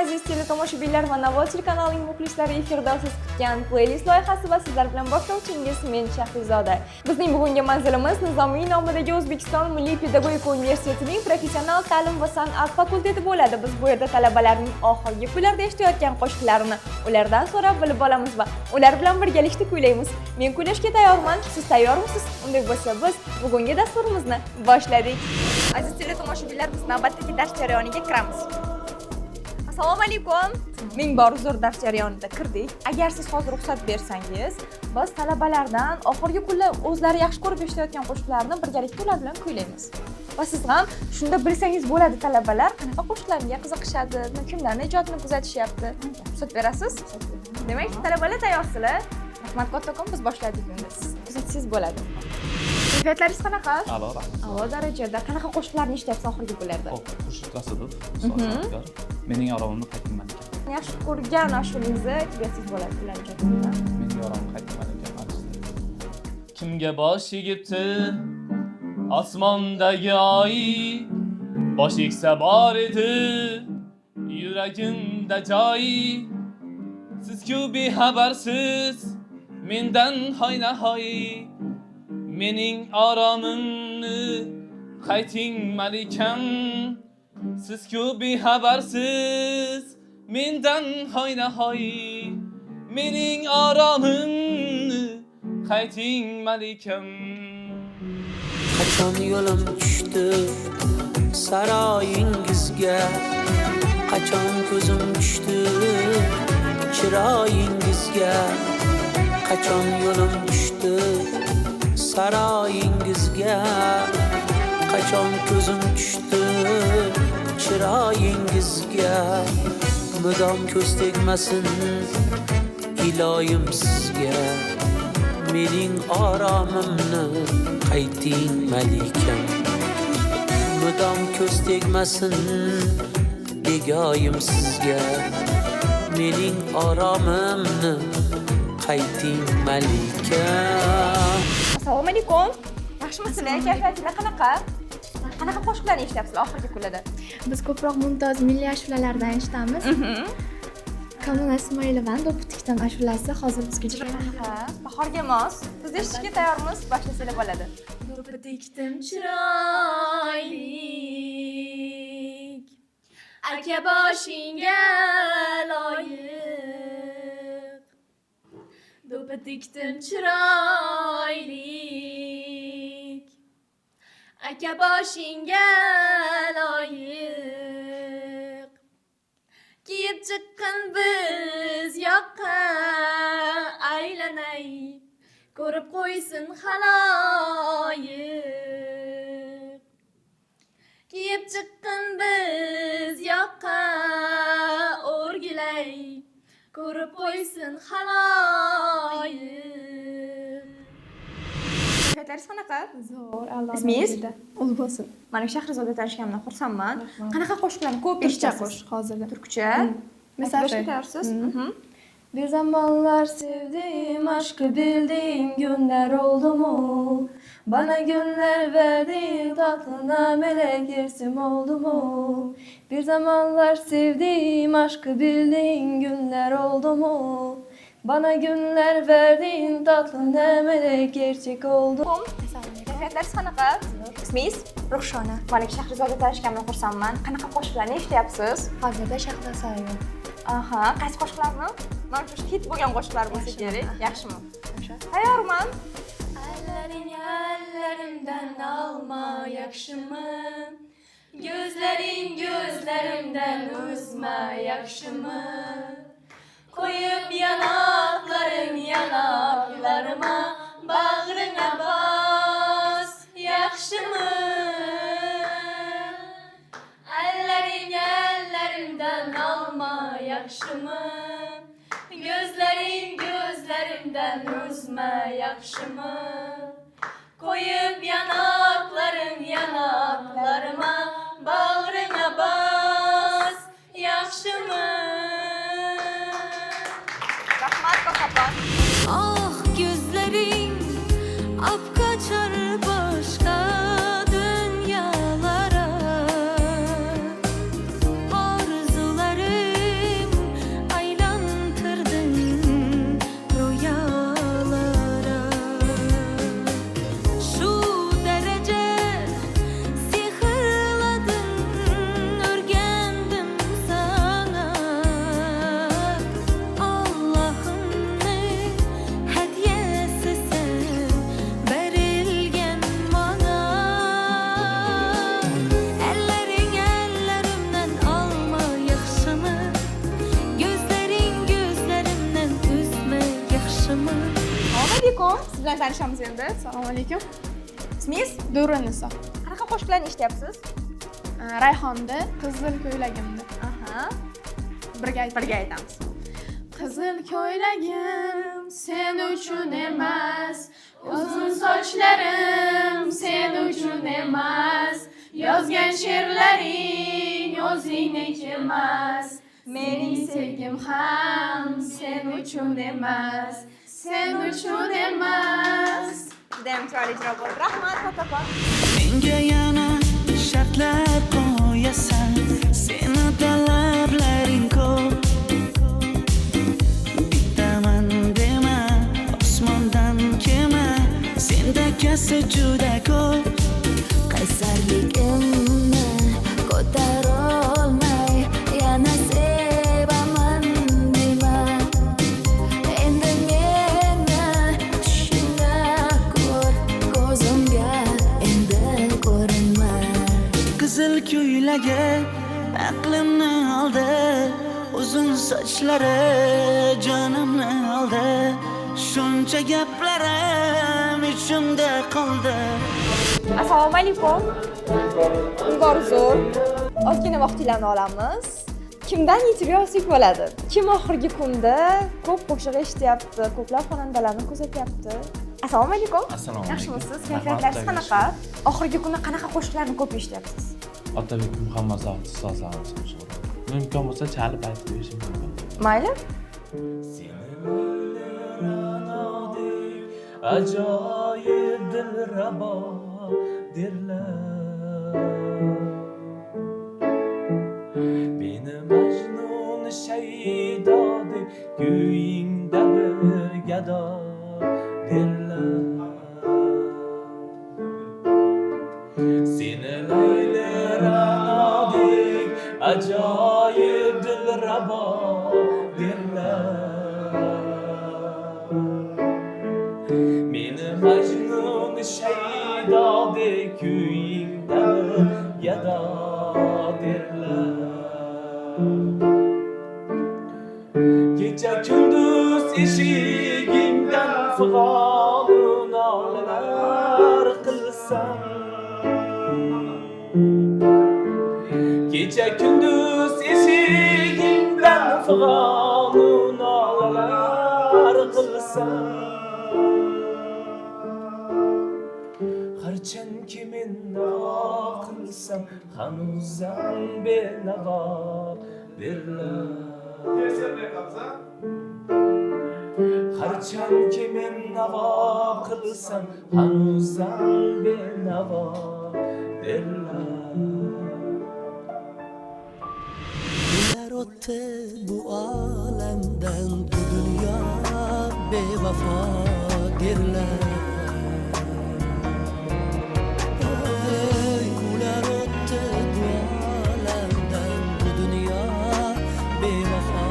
aziz teletomoshabinlar va Navo kanalining muxlislari, efirda siz kutgan playlist loyihasi va sizlar bilan boshlovchingiz men Shahrizoda. Bizning bugungi manzilimiz Nizomiy nomidagi O'zbekiston Milliy pedagogika universitetining professional ta'lim va san'at fakulteti bo'ladi. Biz bu yerda talabalarning oxirgi kunlarda eshitayotgan qo'shiqlarini ulardan so'rab bilib olamiz va ular bilan birgalikda kuylaymiz. Men kuylashga tayyorman, siz tayyormisiz? Unday bo'lsa biz bugungi dasturimizni boshladik. Aziz teletomoshabinlar, biz navbatdagi dars jarayoniga kiramiz. Assalomu alaykum. Ming bor uzr, dars jarayonida kirdik. Agar siz hozir ruxsat bersangiz, biz talabalardan oxirgi kunlar o'zlari yaxshi ko'rib eshitayotgan qo'shiqlarni birgalikda ular bilan kuylaymiz. Va siz ham shunda bilsangiz bo'ladi, talabalar qanaqa qo'shiqlarga qiziqishadi, kimlarning ijodini kuzatishyapti. Ruxsat berasiz? Demak, talabalar tayyorsizlar. Rahmat kattakon, biz boshladik endi. Siz kuzatsangiz bo'ladi. Kayfiyatlaringiz qanaqa? A'lo. A'lo darajada. Qanaqa qo'shiqlarni eshityapsiz oxirgi kunlarda? Qo'shiq Rasulov, san'atkor. Mening yorog'imni qaytman ekan. Yaxshi ko'rgan ashulangizni kuyatsangiz bo'ladi ular ijodidan. Mening yorog'im qaytman ekan. Kimga bosh egibdi osmondagi oy, bosh egsa bor edi yuragimda joy. Siz-ku bexabarsiz mendan hoynahoy, mening oromimni qayting malikam. Siz-ku bexabarsiz mendan hoynahoy, mening oromimni qayting malikam. Qachon yo'lim tushdi saroyingizga, qachon ko'zim tushdi chiroyingizga, qachon yo'lim tushdi saroyingizga, qachon ko'zim tushdi chiroyingizga. Mudom ko'z tegmasin iloyim sizga, mening oromimni qayting malikam. Mudom ko'z tegmasin begoyim sizga, mening oromimni qayting malikam. Assalomu alaykum. Yaxshimisizlar? Kayfiyatingiz qanaqa? Qanaqa qo'shiqlarni eshityapsizlar oxirgi kunlarda? Biz ko'proq Mumtoz milliy ashulalardan eshitamiz. Kamila Ismoilovaning Do'ppitikdan ashulasi hozir bizga juda qanaqa? Bahorga mos. Biz eshitishga tayyormiz, boshlasangiz bo'ladi. Do'ppitikdim chiroylik, aka boshingga loyiq. Do'ppitikdim chiroylik, aka boshingga loyiq. Kiyib chiqqan biz yoqqa aylanay, ko'rib qo'ysin xaloyiq. Kiyib chiqqan biz yoqqa o'rgilay, ko'rib qo'ysin xaloyiq. Kayfiyatlaringiz qanaqa? Zo'r, Alloh Ismingiz? Ulg'osin. Mana Shahrizoda tanishganimdan xursandman. Qanaqa qo'shiqlarni ko'p eshitasiz? Qo'shiq hozirda. Turkcha. Masafa. Kuylashga tayyorsiz? Bir zamanlar sevdim, aşkı bildiğim günler oldu mu? Bana günler verdin, tatlına melek yersim oldu mu? Bir zamanlar sevdim, aşkı bildiğim günler oldu mu? Bana günler verdin, tatlına melek gerçek oldu. Kayfiyatlaringiz qanaqa? Ismingiz? Ruxshona. Mana Shahrizoda tanishganimdan xursandman. Qanaqa qo'shiqlarni eshityapsiz? Hozirda Shahrizoda. Aha, qaysi qo'shiqlarni? Mana shu hit bo'lgan qo'shiqlar bo'lsa kerak. Yaxshimi? Tayyorman. Ellerimden alma yakşımı, gözlerin gözlerimden üzme yakşımı. Koyup yanakların yanaklarıma, bağrına bas yakşımı. Ellerimden alma yakşımı, gözlerin gözlerimden üzme yakşımı. Koyup yanakların yanaklarıma, bağrına bas yakşımı. Rahmat kattakon. Ah gözlerin ap kaçar başka dünyalara, arzuların alaykum. Siz bilan tanishamiz endi. Assalomu alaykum. Ismingiz? Durraniso. Qanaqa qo'shiqlarni eshityapsiz? Rayhonda Qizil ko'ylagimda. Aha. Birga aytamiz. Qizil ko'ylagim sen uchun emas, uzun sochlarim sen uchun emas, yozgan she'rlaring o'zingniki emas. Mening sevgim ham sen uchun emas, sen uchun emas. Judayam chiroyli ijro bo'ldi. Rahmat, Fatapon. Menga yana shartlar qo'yasan, seni talablaring ko'p. Bittaman dema, osmondan kema, senda kasi juda ko'p. Qaysarligimni ko'tarolmay yana sevaman deyman. Endi meni tushingda ko'r, ko'zimga endi ko'rinma. Qizil ko'ylagi aqlimni oldi, uzun sochlari jonimni oldi. Shuncha gaplarim ichimda qoldi. Assalomu alaykum. Ungor zo'r. Ozgina vaqtingizni olamiz. Kimdan intervyu olsak bo'ladi? Kim oxirgi kunda ko'p qo'shiq eshityapti, ko'plab xonandalarni kuzatyapti? Assalomu alaykum. Assalomu alaykum. Yaxshimisiz? Kayfiyatlaringiz qanaqa? Oxirgi kunda qanaqa qo'shiqlarni ko'p eshityapsiz? Otabek Muhammadzohid ustozlarimiz qo'shig'i. Mumkin bo'lsa chalib aytib berishim mumkin. Mayli. Ajoyib dilrabo derlar. Beni Majnun Shaydo deb kuyingda bir gado derlar. Seni Layli Ranodek ajoyib dilrabo derlar. Meni Majnun Shaydo deb kuyingda bir gado derlar. Kecha kunduz eshigingdan fig'on nolalar qilsam, kecha kunduz eshigingdan fig'on nolalar qilsam, harchanki men navo qilsam hanuzam benavo derlar. Harchanki men navo qilsam hanuzam benavo derlar. Yillar o'tdi bu olamdan, bu dunyo bevafo derlar. Yillar o'tdi bu olamdan, bu dunyo bevafo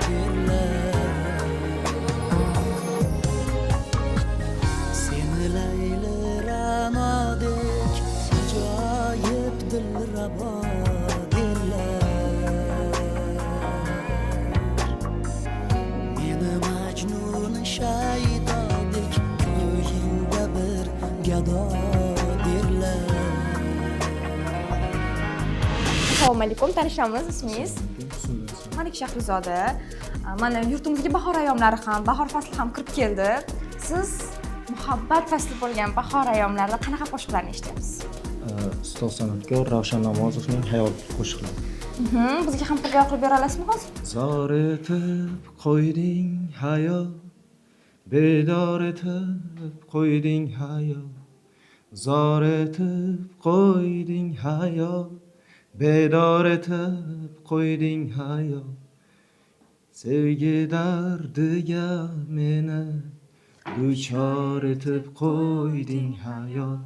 derlar. Seni Layli Ranodek ajoyib dilrabo derlar. Meni Majnun Shaydodek kuyingda bir gado derlar. Assalomu alaykum. Tanishamiz. Ismingiz? Malik Shahrizoda. Mana yurtimizga bahor ayyomlari ham, bahor fasli ham kirib keldi. Siz muhabbat fasli bo'lgan bahor ayyomlarida qanaqa qo'shiqlarni eshityapsiz? Ustoz san'atkor Ravshan Namozovning hayot qo'shiqlari. Bizga ham birga qilib bera olasizmi hozir? Zor etib qo'yding hayot, bedor etib qo'yding hayot. Zor etib qo'yding hayot, bedor etib qo'yding hayot. Sevgi dardiga meni duchor etib qo'yding hayot.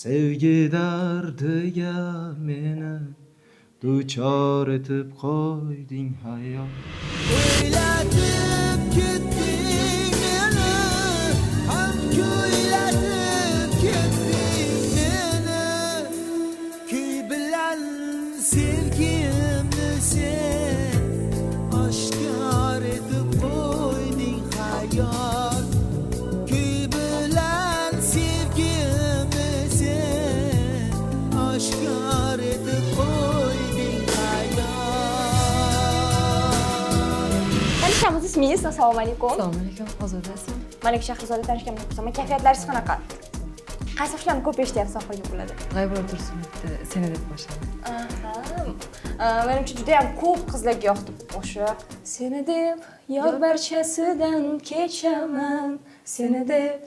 Sevgi dardiga meni duchor etib qo'yding hayot. O'ylatib ketding meni, ham kuylatib ketding meni. Kuy bilan sevgimni sen oshkor etib qo'yding hayot. Kuy O'zingiz ismingiz? Assalomu alaykum. Assalomu alaykum, Ozodasiz. Malik Shahrizoda tanishganimdan xursandman. Kayfiyatlaringiz qanaqa? Qaysi qushlarni ko'p eshityapsiz oxirgi kunlarda? G'aybulla Tursunovni seni deb boshladi. Menimcha juda ham ko'p qizlarga yoqdi o'sha. Seni deb yor barchasidan kechaman, seni deb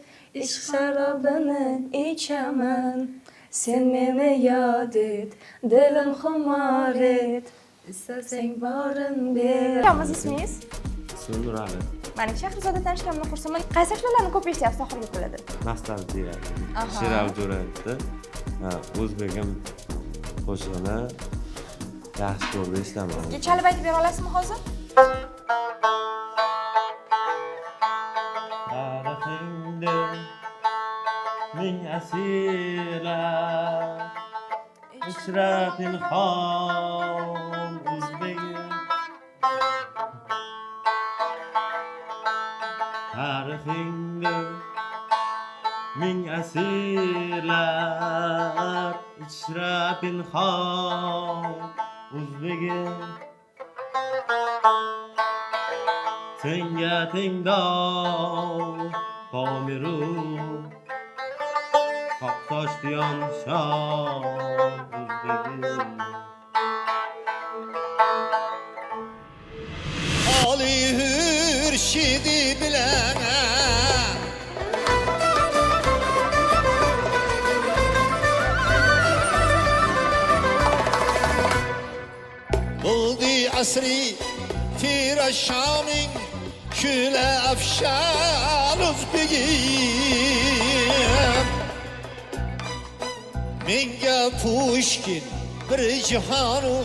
ishq sharobini ichaman. Sen meni yod et, dilim xumor et. İstasang borin ber. Nima ismingiz? Nurali. Malik Shahrizoda tanishganimdan xursandman. Qaysi qushlarni ko'p eshityapsiz oxirgi kunlarda? Nostalgiya. Shiral jo'rayapti. O'zbegim qo'shig'ini yaxshi ko'rib eshitaman. Chalib aytib bera olasizmi hozir? Tarixingda ming asirlar ichra pinhon o'zbegim. Tarixingda ming asirlar ichra pinhon o'zbegim. Senga tengdor Tomiru Qoqtoshdiyon shon o'zbegim. Ali hürşidi bilen buldu asri firaşamın küle afşan özbegim. Menge Pushkin bir cihanu,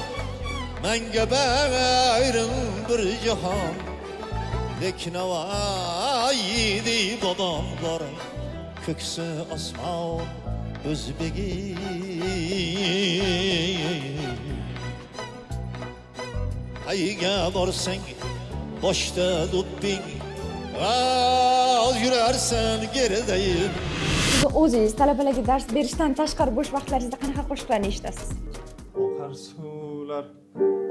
menge bayram bir cihan. Lekin avaydi dadamlar köksü asman özbegim. Ayga borsang boshda do'pping, al yurarsan geridayib. Siz o'zingiz talabalarga dars berishdan tashqari bo'sh vaqtlaringizda qanaqa qo'shiqlarni eshitasiz? Oqar suvlar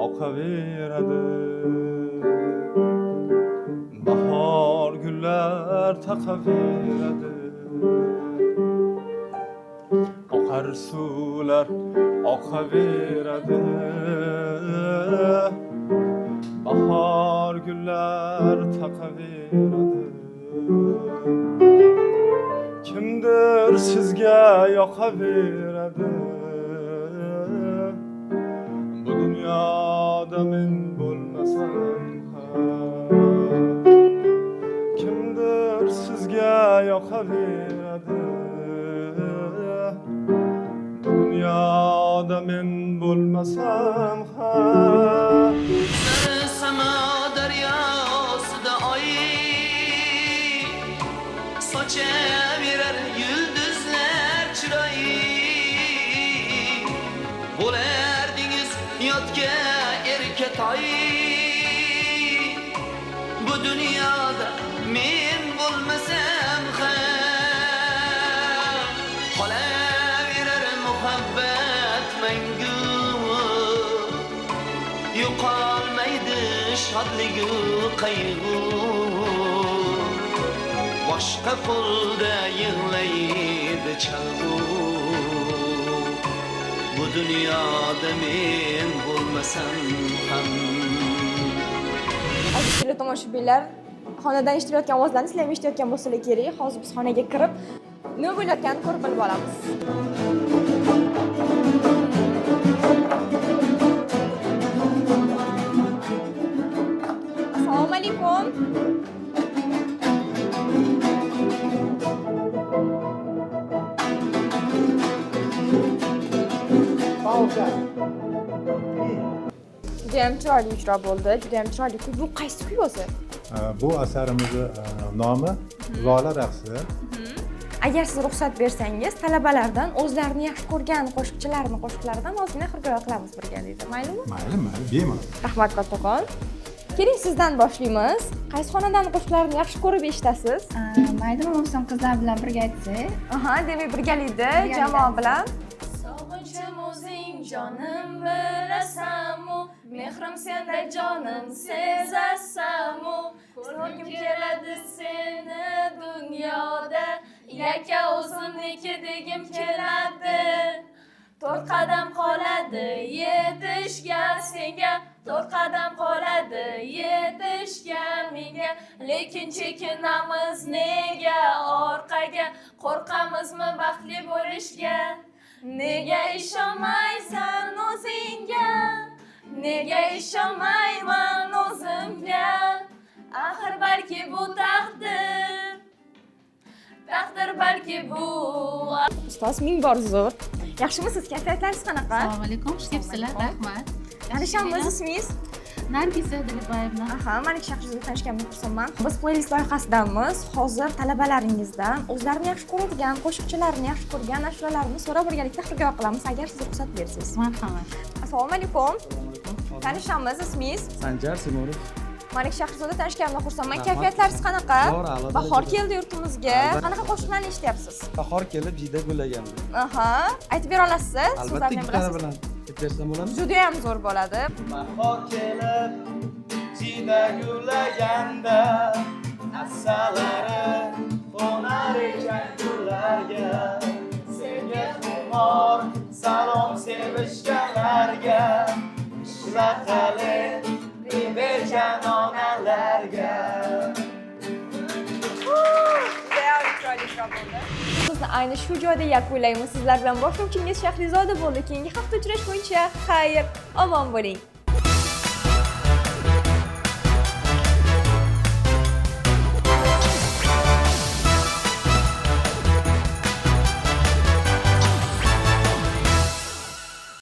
oqaveradi, bahor gullar taqaveradi. Oqar suvlar oqaveradi, bahor gullar taqaveradi. Kimdir sizga yoqaveradi, bu dunyoda men bo'lmasam ham. Kimdir sizga yoqaveradi, bu dunyoda men bo'lmasam ham. Sama deryasida ay sochaverar yulduzlar chiroyi. Bo'lardingiz yotga erkatoy, bu dunyoda men bo'lmasam ham. Qolaverar muhabbat mangu, yo'qolmaydi shodligu qayg'u. Boshqa qo'lda yig'laydi chalg'u, bu dunyoda men bo'lmasam ham. Aziz teletomoshabinlar, xonadan eshitilayotgan ovozlarni sizlar ham eshitayotgan bo'lsalar kerak. Hozir biz xonaga kirib nima bo'layotganini ko'rib bilib olamiz. Assalomu alaykum. Juda ham chiroyli ijro bo'ldi, juda ham chiroyli kuy. Bu qaysi kuy o'zi? Bu asarimizni nomi Lola raqsi. Agar siz ruxsat bersangiz, talabalardan o'zlarini yaxshi ko'rgan qo'shiqlaridan ozgina xirgoyi qilamiz birgalikda. Maylimi? Mayli, bemalol. Rahmat kattakon. Keling, sizdan boshlaymiz. Qaysi xonadagi qo'shiqlarni yaxshi ko'rib eshitasiz? Mayli, bo'lmasam qizlar bilan birga aytsak. Aha, demak birgalikda jamoa bilan. Sog'inchim o'zing jonim bilasanmu, mehrim senda jonim sezasanmu, Yakka o'zimniki degim keladi. 4 qadam qoladi yetishga senga, 4 qadam qoladi yetishga menga, lekin chekinamiz nega orqaga, qo'rqamizmi baxtli bo'lishga? Nega ishonmaysan o'zingga? Nega ishonmayman o'zimga? Axir balki bu taqdir, taqdir balki bu. Ustoz ming bor zo'r. Yaxshimisiz? Kayfiyatlaringiz qanaqa? Assalomu alaykum, xush kelibsizlar, rahmat. Tanishamiz, ismingiz? Nargiza Dilbayevna. Aha, Malik Shahrizodani tanishganimga xursandman. Biz playlist loyihasidamiz. Hozir talabalaringizdan o'zlarini yaxshi ko'radigan, qo'shiqchilarni yaxshi ko'rgan ashulalarini so'rab birgalikda xirgoyi qilamiz, agar siz ruxsat bersangiz. Marhamat. Assalomu alaykum. Tanishamiz, ismingiz? Sanjar Simorov. Malik Shahrizoda tanishganimga xursandman. Kayfiyatlaringiz qanaqa? Bahor keldi yurtimizga. Qanaqa qo'shiqlarni eshityapsiz? Bahor kelib, jiyda gullagandi. Aha, aytib bera olasiz? Albatta, gitara bilan aytib bo'ladimi? Juda ham zo'r bo'ladi. Bahor kelib jiyda gullaganda, assalari qo'nar ekan gullarga, senga xumor salom sevishganlarga, ishlaqali bergan onalarga. Sizni ayni shu joyda yakunlaymiz. Sizlar bilan boshlovchingiz Shahrizoda bo'ldi. Keyingi hafta uchrashguncha xayr, omon bo'ling.